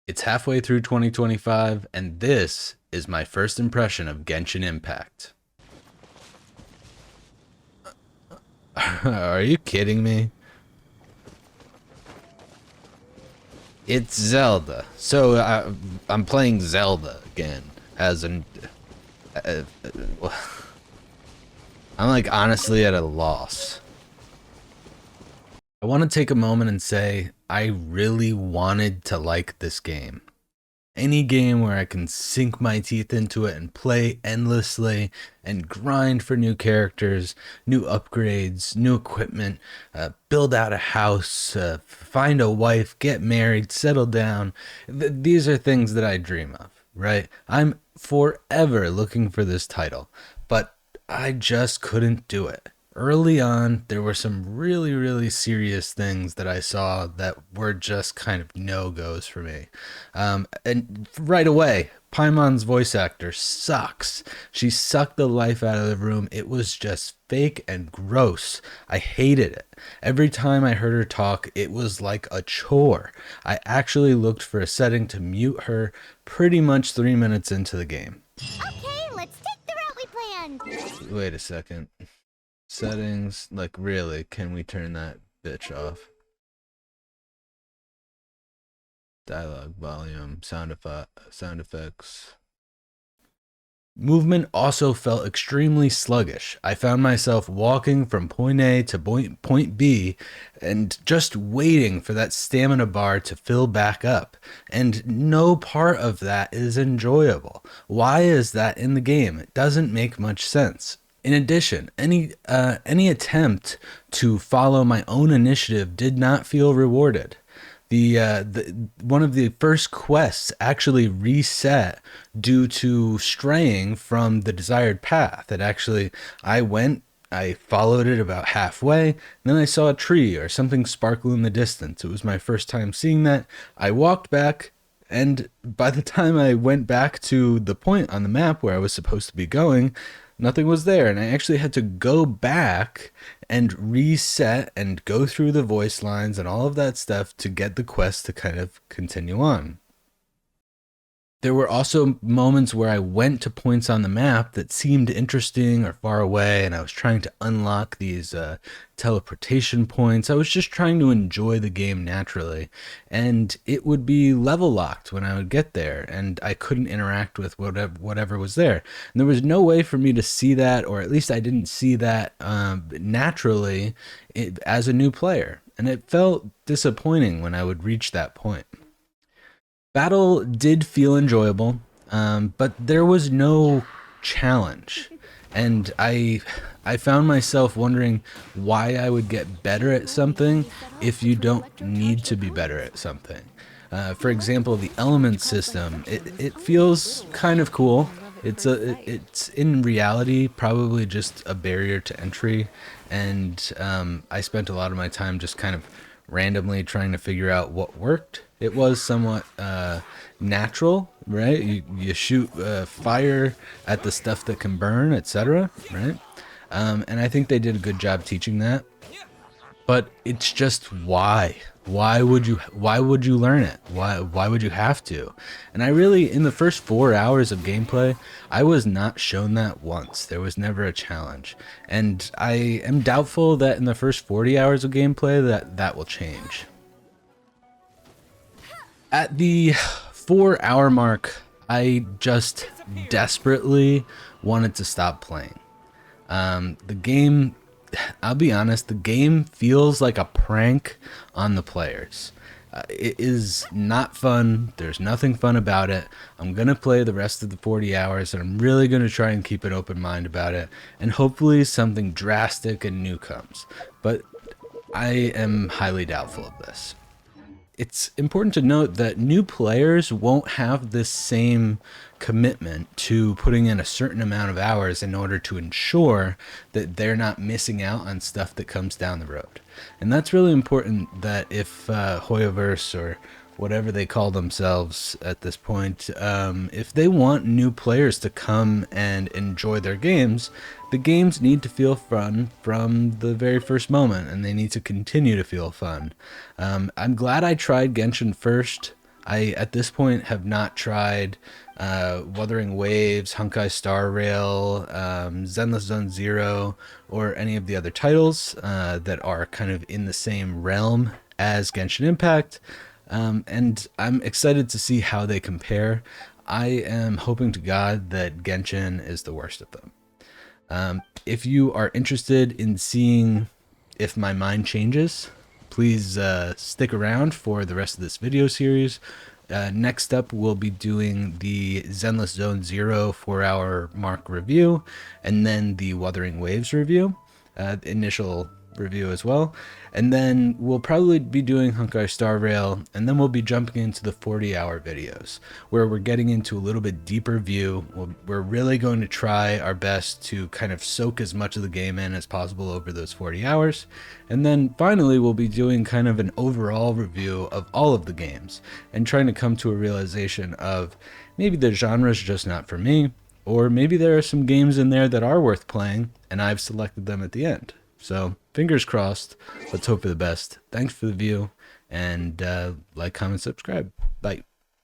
It's halfway through 2025, and this is my first impression of Genshin Impact. Are you kidding me? It's Zelda. I'm playing Zelda again as an. Uh, uh, I'm like honestly at a loss. I want to take a moment and say I really wanted to like this game. Any game where I can sink my teeth into it and play endlessly and grind for new characters, new upgrades, new equipment, build out a house, find a wife, get married, settle down. These are things that I dream of, right? I'm forever looking for this title, but I just couldn't do it. Early on, there were some really, really serious things that I saw that were just kind of no-goes for me. And right away, Paimon's voice actor sucks. She sucked the life out of the room. It was just fake and gross. I hated it. Every time I heard her talk, it was like a chore. I actually looked for a setting to mute her pretty much 3 minutes into the game. Okay, let's take the route we planned. Wait a second. Settings, like really, can we turn that bitch off? Dialogue, volume, sound effects. Movement also felt extremely sluggish. I found myself walking from point A to point B and just waiting for that stamina bar to fill back up. And no part of that is enjoyable. Why is that in the game? It doesn't make much sense. In addition, any attempt to follow my own initiative did not feel rewarded. The one of the first quests actually reset due to straying from the desired path. I followed it about halfway, and then I saw a tree or something sparkle in the distance. It was my first time seeing that. I walked back, and by the time I went back to the point on the map where I was supposed to be going, nothing was there. And I actually had to go back and reset and go through the voice lines and all of that stuff to get the quest to kind of continue on. There were also moments where I went to points on the map that seemed interesting or far away, and I was trying to unlock these teleportation points. I was just trying to enjoy the game naturally, and it would be level locked when I would get there, and I couldn't interact with whatever was there. And there was no way for me to see that, or at least I didn't see that naturally as a new player, and it felt disappointing when I would reach that point. Battle did feel enjoyable, but there was no challenge, and I found myself wondering why I would get better at something if you don't need to be better at something. For example, the element system, it feels kind of cool. It's in reality probably just a barrier to entry, and I spent a lot of my time just kind of randomly trying to figure out what worked. It was somewhat natural, right? You shoot fire at the stuff that can burn, etc., right? And I think they did a good job teaching that. But it's just why? Why would you learn it? Why would you have to? And I really, in the first 4 hours of gameplay, I was not shown that once. There was never a challenge. And I am doubtful that in the first 40 hours of gameplay that will change. At the 4 hour mark, I just desperately wanted to stop playing. The game, I'll be honest, the game feels like a prank on the players. It is not fun. There's nothing fun about it. I'm going to play the rest of the 40 hours, and I'm really going to try and keep an open mind about it, and hopefully something drastic and new comes. But I am highly doubtful of this. It's important to note that new players won't have this same commitment to putting in a certain amount of hours in order to ensure that they're not missing out on stuff that comes down the road. And that's really important, that if Hoyoverse or whatever they call themselves at this point, if they want new players to come and enjoy their games, the games need to feel fun from the very first moment, and they need to continue to feel fun. I'm glad I tried Genshin first. I, at this point, have not tried Wuthering Waves, Honkai Star Rail, Zenless Zone Zero, or any of the other titles that are kind of in the same realm as Genshin Impact. And I'm excited to see how they compare. I am hoping to God that Genshin is the worst of them. If you are interested in seeing if my mind changes, please stick around for the rest of this video series. Next up, we'll be doing the Zenless Zone Zero 4-hour mark review, and then the Wuthering Waves review, initial review as well. And then we'll probably be doing Honkai Star Rail, and then we'll be jumping into the 40-hour videos, where we're getting into a little bit deeper view. We're really going to try our best to kind of soak as much of the game in as possible over those 40 hours. And then finally, we'll be doing kind of an overall review of all of the games, and trying to come to a realization of maybe the genre is just not for me, or maybe there are some games in there that are worth playing, and I've selected them at the end. So, fingers crossed. Let's hope for the best. Thanks for the view, and like, comment, subscribe. Bye.